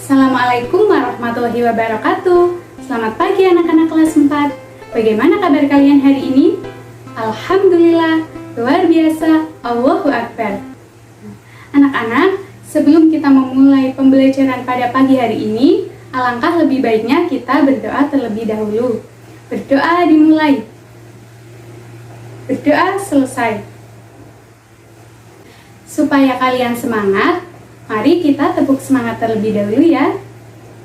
Assalamualaikum warahmatullahi wabarakatuh. Selamat pagi anak-anak kelas 4. Bagaimana kabar kalian hari ini? Alhamdulillah, luar biasa, Allahu Akbar. Anak-anak, sebelum kita memulai pembelajaran pada pagi hari ini, alangkah lebih baiknya kita berdoa terlebih dahulu. Berdoa dimulai, berdoa selesai. Supaya kalian semangat, mari kita tepuk semangat terlebih dahulu ya.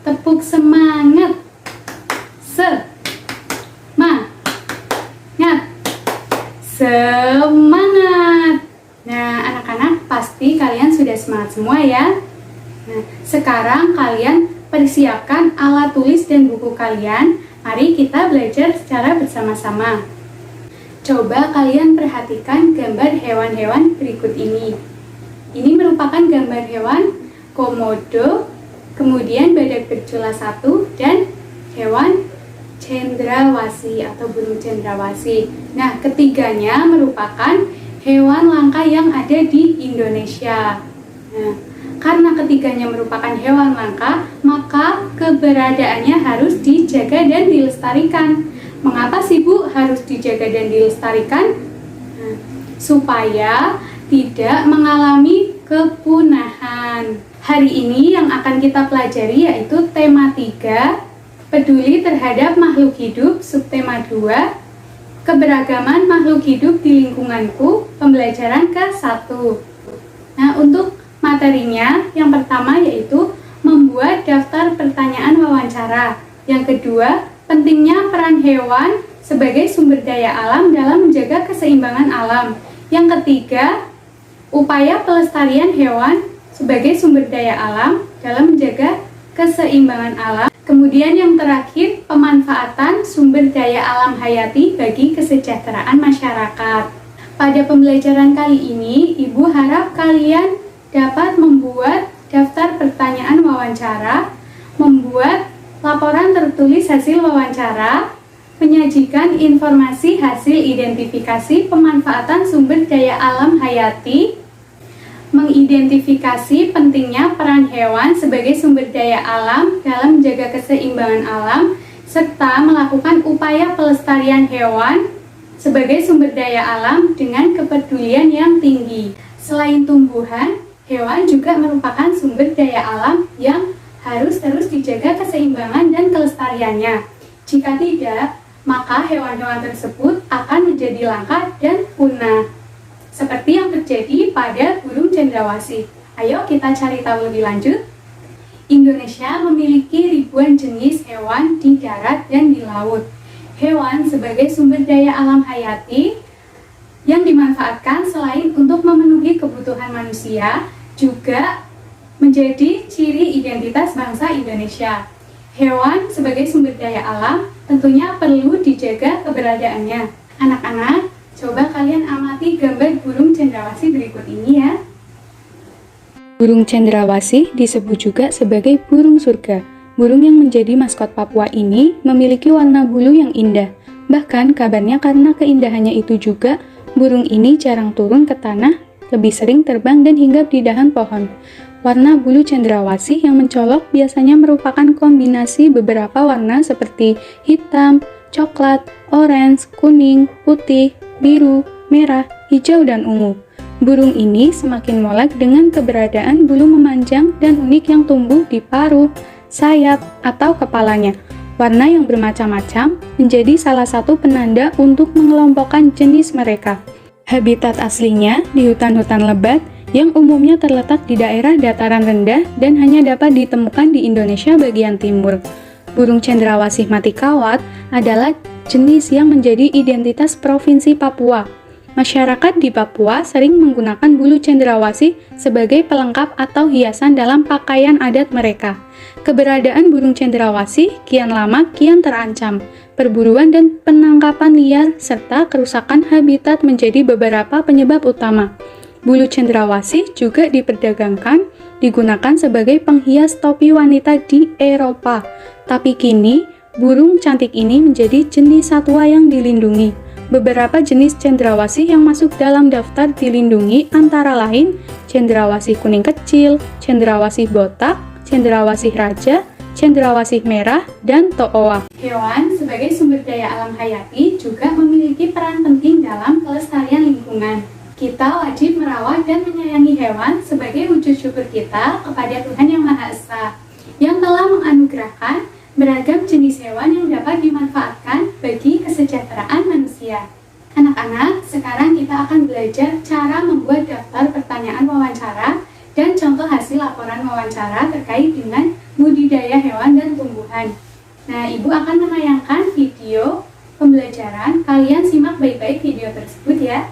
Tepuk semangat. Semangat. Nah, anak-anak pasti kalian sudah semangat semua ya. Nah, sekarang kalian persiapkan alat tulis dan buku kalian. Mari kita belajar secara bersama-sama. Coba kalian perhatikan gambar hewan-hewan berikut ini. Ini merupakan gambar hewan komodo, kemudian badak bercula 1, dan hewan cendrawasih atau burung cendrawasih. Nah, ketiganya merupakan hewan langka yang ada di Indonesia. Nah, karena ketiganya merupakan hewan langka, maka keberadaannya harus dijaga dan dilestarikan. Mengapa sih Bu harus dijaga dan dilestarikan? Nah, supaya tidak mengalami kepunahan. Hari ini yang akan kita pelajari yaitu tema 3, peduli terhadap makhluk hidup, subtema 2, keberagaman makhluk hidup di lingkunganku, pembelajaran ke-1. Nah, untuk materinya, yang pertama yaitu membuat daftar pertanyaan wawancara. Yang kedua, pentingnya peran hewan sebagai sumber daya alam dalam menjaga keseimbangan alam. Yang ketiga, upaya pelestarian hewan sebagai sumber daya alam dalam menjaga keseimbangan alam. Kemudian yang terakhir, pemanfaatan sumber daya alam hayati bagi kesejahteraan masyarakat. Pada pembelajaran kali ini, Ibu harap kalian dapat membuat daftar pertanyaan wawancara, membuat laporan tertulis hasil wawancara, menyajikan informasi hasil identifikasi pemanfaatan sumber daya alam hayati, mengidentifikasi pentingnya peran hewan sebagai sumber daya alam dalam menjaga keseimbangan alam, serta melakukan upaya pelestarian hewan sebagai sumber daya alam dengan kepedulian yang tinggi. Selain tumbuhan, hewan juga merupakan sumber daya alam yang harus terus dijaga keseimbangan dan kelestariannya. Jika tidak, maka hewan-hewan tersebut akan menjadi langka dan punah. Seperti yang terjadi pada burung cendrawasih. Ayo kita cari tahu lebih lanjut. Indonesia memiliki ribuan jenis hewan di darat dan di laut. Hewan sebagai sumber daya alam hayati yang dimanfaatkan selain untuk memenuhi kebutuhan manusia, juga menjadi ciri identitas bangsa Indonesia. Hewan sebagai sumber daya alam tentunya perlu dijaga keberadaannya. Anak-anak, coba kalian amati gambar burung cendrawasih berikut ini ya. Burung cendrawasih disebut juga sebagai burung surga. Burung yang menjadi maskot Papua ini memiliki warna bulu yang indah. Bahkan kabarnya karena keindahannya itu juga, burung ini jarang turun ke tanah, lebih sering terbang dan hinggap di dahan pohon. Warna bulu cendrawasih yang mencolok biasanya merupakan kombinasi beberapa warna seperti hitam, coklat, orange, kuning, putih, biru, merah, hijau, dan ungu. Burung ini semakin molek dengan keberadaan bulu memanjang dan unik yang tumbuh di paruh, sayap, atau kepalanya. Warna yang bermacam-macam menjadi salah satu penanda untuk mengelompokkan jenis mereka. Habitat aslinya di hutan-hutan lebat yang umumnya terletak di daerah dataran rendah dan hanya dapat ditemukan di Indonesia bagian timur. Burung cendrawasih mati kawat adalah jenis yang menjadi identitas Provinsi Papua. Masyarakat di Papua sering menggunakan bulu cendrawasih sebagai pelengkap atau hiasan dalam pakaian adat mereka. Keberadaan burung cendrawasih kian lama kian terancam. Perburuan dan penangkapan liar serta kerusakan habitat menjadi beberapa penyebab utama. Bulu cendrawasih juga diperdagangkan, digunakan sebagai penghias topi wanita di Eropa. Tapi kini, burung cantik ini menjadi jenis satwa yang dilindungi. Beberapa jenis cendrawasih yang masuk dalam daftar dilindungi antara lain cendrawasih kuning kecil, cendrawasih botak, cendrawasih raja, cendrawasih merah, dan to'owa. Hewan sebagai sumber daya alam hayati juga memiliki peran penting dalam kelestarian lingkungan. Kita wajib merawat dan menyayangi hewan sebagai wujud syukur kita kepada Tuhan Yang Maha Esa, yang telah menganugerahkan beragam jenis hewan yang dapat dimanfaatkan bagi kesejahteraan manusia. Anak-anak, sekarang kita akan belajar cara membuat daftar pertanyaan wawancara dan contoh hasil laporan wawancara terkait dengan budidaya hewan dan tumbuhan. Nah, Ibu akan menayangkan video pembelajaran. Kalian simak baik-baik video tersebut ya.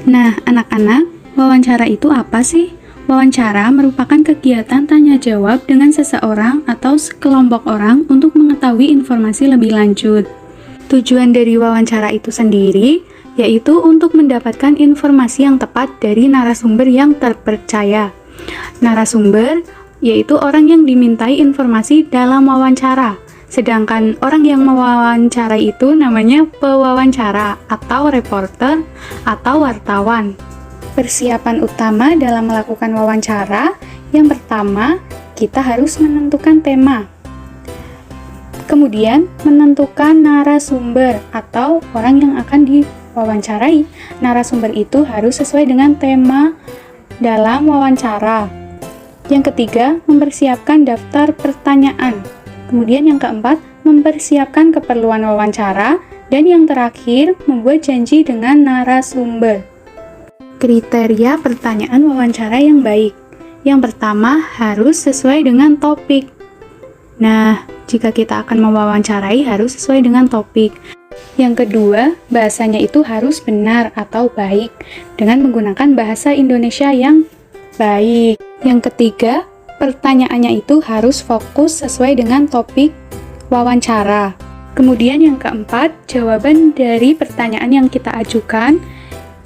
Nah, anak-anak, wawancara itu apa sih? Wawancara merupakan kegiatan tanya-jawab dengan seseorang atau sekelompok orang untuk mengetahui informasi lebih lanjut. Tujuan dari wawancara itu sendiri yaitu untuk mendapatkan informasi yang tepat dari narasumber yang terpercaya. Narasumber yaitu orang yang dimintai informasi dalam wawancara, sedangkan orang yang mewawancarai itu namanya pewawancara atau reporter atau wartawan. Persiapan utama dalam melakukan wawancara, yang pertama, kita harus menentukan tema. Kemudian, menentukan narasumber atau orang yang akan diwawancarai. Narasumber itu harus sesuai dengan tema dalam wawancara. Yang ketiga, mempersiapkan daftar pertanyaan. Kemudian yang keempat, mempersiapkan keperluan wawancara. Dan yang terakhir, membuat janji dengan narasumber. Kriteria pertanyaan wawancara yang baik. Yang pertama, harus sesuai dengan topik. Nah, jika kita akan mewawancarai harus sesuai dengan topik. Yang kedua, bahasanya itu harus benar atau baik dengan menggunakan bahasa Indonesia yang baik. Yang ketiga, pertanyaannya itu harus fokus sesuai dengan topik wawancara. Kemudian yang keempat, jawaban dari pertanyaan yang kita ajukan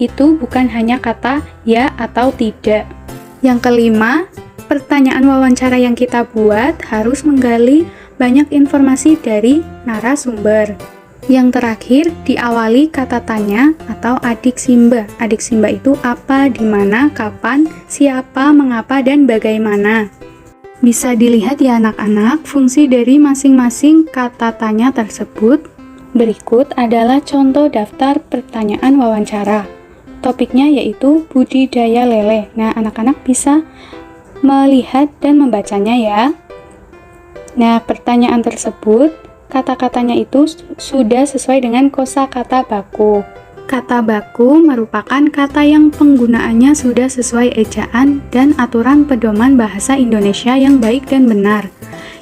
itu bukan hanya kata ya atau tidak. Yang kelima, pertanyaan wawancara yang kita buat harus menggali banyak informasi dari narasumber. Yang terakhir, diawali kata tanya atau adik simba. Adik simba itu apa, di mana, kapan, siapa, mengapa, dan bagaimana. Bisa dilihat ya anak-anak, fungsi dari masing-masing kata tanya tersebut. Berikut adalah contoh daftar pertanyaan wawancara. Topiknya yaitu budidaya lele. Nah, anak-anak bisa melihat dan membacanya ya. Nah, pertanyaan tersebut, kata-katanya itu sudah sesuai dengan kosakata baku. Kata baku merupakan kata yang penggunaannya sudah sesuai ejaan dan aturan pedoman bahasa Indonesia yang baik dan benar,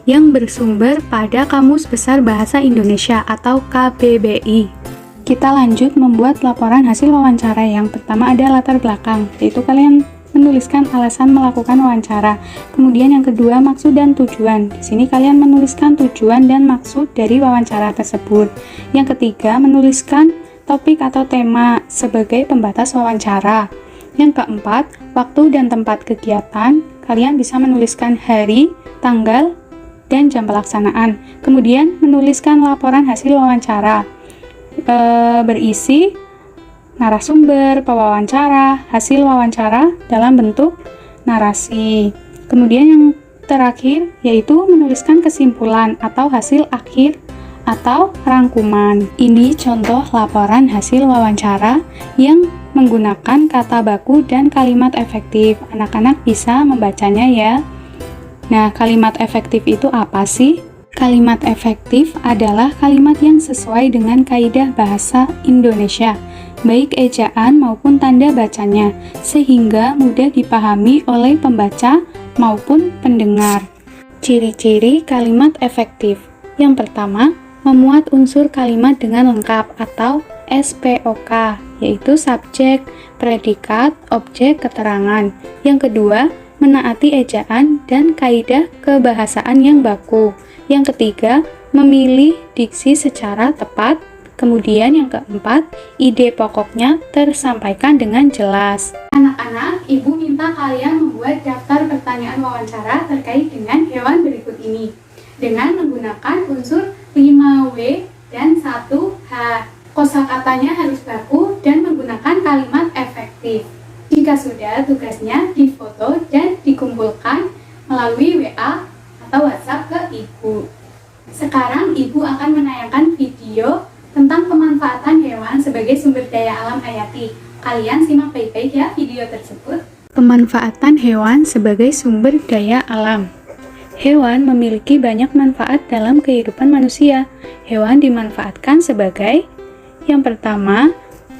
yang bersumber pada Kamus Besar Bahasa Indonesia atau KBBI. Kita lanjut membuat laporan hasil wawancara. Yang pertama ada latar belakang, yaitu kalian menuliskan alasan melakukan wawancara. Kemudian yang kedua, maksud dan tujuan. Di sini kalian menuliskan tujuan dan maksud dari wawancara tersebut. Yang ketiga, menuliskan topik atau tema sebagai pembatas wawancara. Yang keempat, waktu dan tempat kegiatan. Kalian bisa menuliskan hari, tanggal, dan jam pelaksanaan. Kemudian menuliskan laporan hasil wawancara. Berisi narasumber, pewawancara, hasil wawancara dalam bentuk narasi. Kemudian yang terakhir yaitu menuliskan kesimpulan atau hasil akhir atau rangkuman. Ini contoh laporan hasil wawancara yang menggunakan kata baku dan kalimat efektif. Anak-anak bisa membacanya ya. Nah, kalimat efektif itu apa sih? Kalimat efektif adalah kalimat yang sesuai dengan kaidah bahasa Indonesia, baik ejaan maupun tanda bacanya, sehingga mudah dipahami oleh pembaca maupun pendengar. Ciri-ciri kalimat efektif. Yang pertama, memuat unsur kalimat dengan lengkap atau SPOK, yaitu subjek, predikat, objek, keterangan. Yang kedua, menaati ejaan dan kaidah kebahasaan yang baku. Yang ketiga, memilih diksi secara tepat. Kemudian yang keempat, ide pokoknya tersampaikan dengan jelas. Anak-anak, Ibu minta kalian membuat daftar pertanyaan wawancara terkait dengan hewan berikut ini dengan menggunakan unsur 5W dan 1H. Kosakatanya harus baku dan menggunakan kalimat efektif. Jika sudah, tugasnya difoto dan dikumpulkan melalui WA atau WhatsApp ke Ibu. Sekarang Ibu akan menayangkan video tentang pemanfaatan hewan sebagai sumber daya alam hayati. Kalian simak baik-baik ya video tersebut. Pemanfaatan hewan sebagai sumber daya alam. Hewan memiliki banyak manfaat dalam kehidupan manusia. Hewan dimanfaatkan sebagai yang pertama,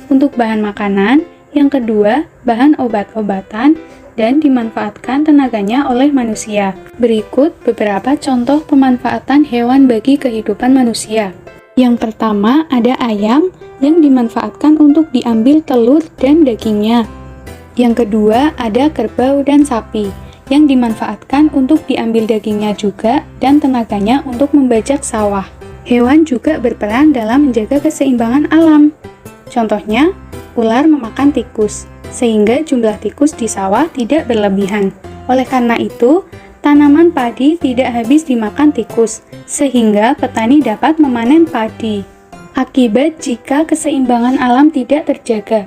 untuk bahan makanan, yang kedua, bahan obat-obatan, dan dimanfaatkan tenaganya oleh manusia. Berikut beberapa contoh pemanfaatan hewan bagi kehidupan manusia. Yang pertama, ada ayam yang dimanfaatkan untuk diambil telur dan dagingnya. Yang kedua, ada kerbau dan sapi yang dimanfaatkan untuk diambil dagingnya juga dan tenaganya untuk membajak sawah. Hewan juga berperan dalam menjaga keseimbangan alam. Contohnya, ular memakan tikus, sehingga jumlah tikus di sawah tidak berlebihan. Oleh karena itu, tanaman padi tidak habis dimakan tikus, sehingga petani dapat memanen padi. Akibat jika keseimbangan alam tidak terjaga.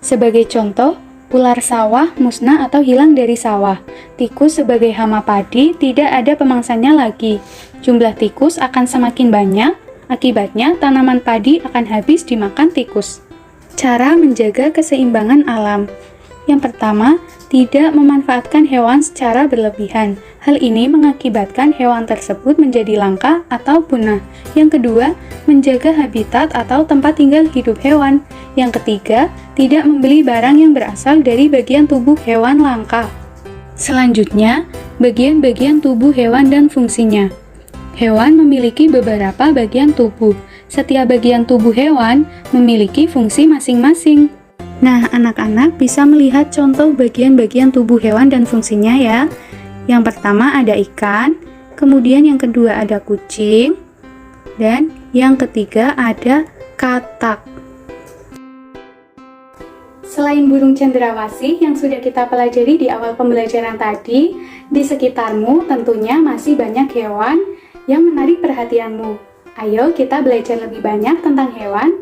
Sebagai contoh, ular sawah musnah atau hilang dari sawah. Tikus sebagai hama padi tidak ada pemangsanya lagi. Jumlah tikus akan semakin banyak, akibatnya tanaman padi akan habis dimakan tikus. Cara menjaga keseimbangan alam. Yang pertama, tidak memanfaatkan hewan secara berlebihan. Hal ini mengakibatkan hewan tersebut menjadi langka atau punah. Yang kedua, menjaga habitat atau tempat tinggal hidup hewan. Yang ketiga, tidak membeli barang yang berasal dari bagian tubuh hewan langka. Selanjutnya, bagian-bagian tubuh hewan dan fungsinya. Hewan memiliki beberapa bagian tubuh. Setiap bagian tubuh hewan memiliki fungsi masing-masing. Nah, anak-anak bisa melihat contoh bagian-bagian tubuh hewan dan fungsinya ya. Yang pertama ada ikan, kemudian yang kedua ada kucing, dan yang ketiga ada katak. Selain burung cendrawasih yang sudah kita pelajari di awal pembelajaran tadi, di sekitarmu tentunya masih banyak hewan yang menarik perhatianmu. Ayo kita belajar lebih banyak tentang hewan.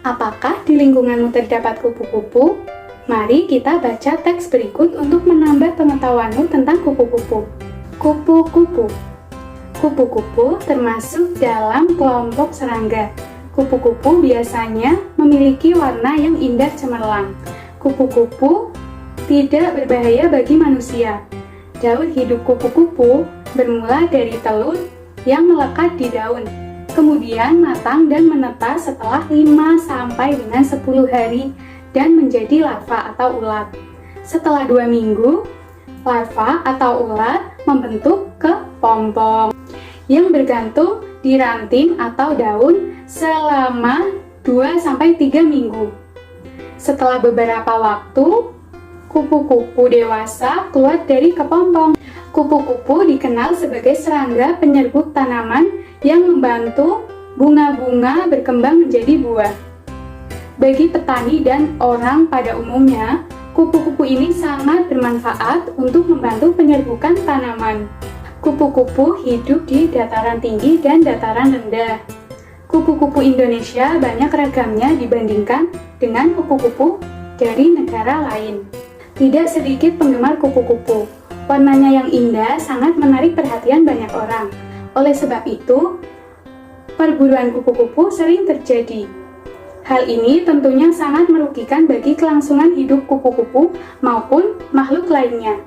Apakah di lingkunganmu terdapat kupu-kupu? Mari kita baca teks berikut untuk menambah pengetahuanmu tentang kupu-kupu. Kupu-kupu. Kupu-kupu termasuk dalam kelompok serangga. Kupu-kupu biasanya memiliki warna yang indah cemerlang. Kupu-kupu tidak berbahaya bagi manusia. Daur hidup kupu-kupu bermula dari telur yang melekat di daun, kemudian matang dan menetas setelah 5-10 hari dan menjadi larva atau ulat. Setelah 2 minggu, larva atau ulat membentuk kepompong yang bergantung di ranting atau daun selama 2-3 minggu. Setelah beberapa waktu, kupu-kupu dewasa keluar dari kepompong. Kupu-kupu dikenal sebagai serangga penyerbuk tanaman yang membantu bunga-bunga berkembang menjadi buah. Bagi petani dan orang pada umumnya, kupu-kupu ini sangat bermanfaat untuk membantu penyerbukan tanaman. Kupu-kupu hidup di dataran tinggi dan dataran rendah. Kupu-kupu Indonesia banyak ragamnya dibandingkan dengan kupu-kupu dari negara lain. Tidak sedikit penggemar kupu-kupu. Warnanya yang indah sangat menarik perhatian banyak orang. Oleh sebab itu, perburuan kupu-kupu sering terjadi. Hal ini tentunya sangat merugikan bagi kelangsungan hidup kupu-kupu maupun makhluk lainnya.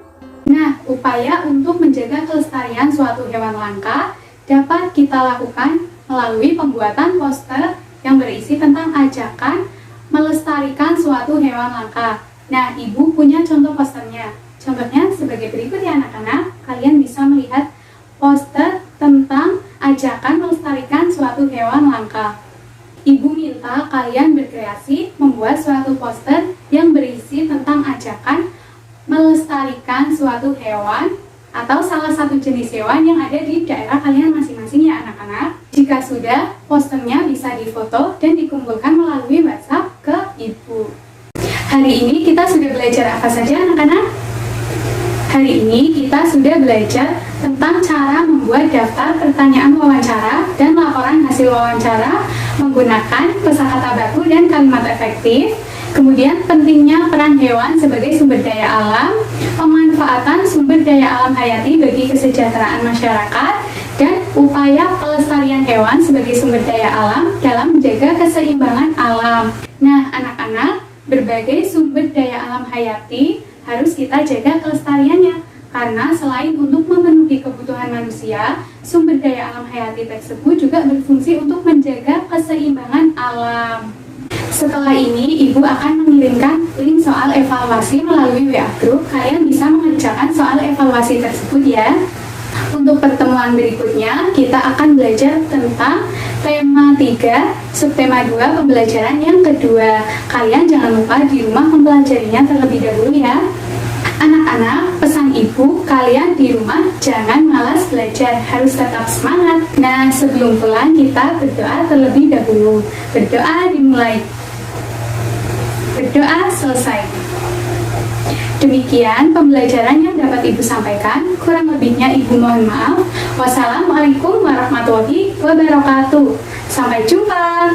Nah, upaya untuk menjaga kelestarian suatu hewan langka dapat kita lakukan melalui pembuatan poster yang berisi tentang ajakan melestarikan suatu hewan langka. Nah, Ibu punya contoh posternya. Contohnya sebagai berikut ya anak-anak, kalian bisa melihat poster tentang ajakan melestarikan suatu hewan langka. Ibu minta kalian berkreasi membuat suatu poster yang berisi tentang ajakan melestarikan suatu hewan atau salah satu jenis hewan yang ada di daerah kalian masing-masing ya anak-anak. Jika sudah, posternya bisa difoto dan dikumpulkan melalui WhatsApp ke Ibu. Hari ini kita sudah belajar apa saja anak-anak? Hari ini kita sudah belajar tentang cara membuat daftar pertanyaan wawancara dan laporan hasil wawancara menggunakan kosakata baku dan kalimat efektif. Kemudian pentingnya peran hewan sebagai sumber daya alam, pemanfaatan sumber daya alam hayati bagi kesejahteraan masyarakat, dan upaya pelestarian hewan sebagai sumber daya alam dalam menjaga keseimbangan alam. Nah, anak-anak, berbagai sumber daya alam hayati harus kita jaga kelestariannya, karena selain untuk memenuhi kebutuhan manusia, sumber daya alam hayati tersebut juga berfungsi untuk menjaga keseimbangan alam. Setelah ini, Ibu akan mengirimkan link soal evaluasi melalui WA Group. Kalian bisa mengerjakan soal evaluasi tersebut ya. Untuk pertemuan berikutnya, kita akan belajar tentang tema 3, subtema 2, pembelajaran yang kedua. Kalian jangan lupa di rumah mempelajarinya terlebih dahulu ya. Anak-anak, pesan Ibu, kalian di rumah jangan malas belajar, harus tetap semangat. Nah, sebelum pulang kita berdoa terlebih dahulu. Berdoa dimulai. Berdoa selesai. Demikian pembelajaran yang dapat Ibu sampaikan. Kurang lebihnya Ibu mohon maaf. Wassalamualaikum warahmatullahi wabarakatuh. Sampai jumpa.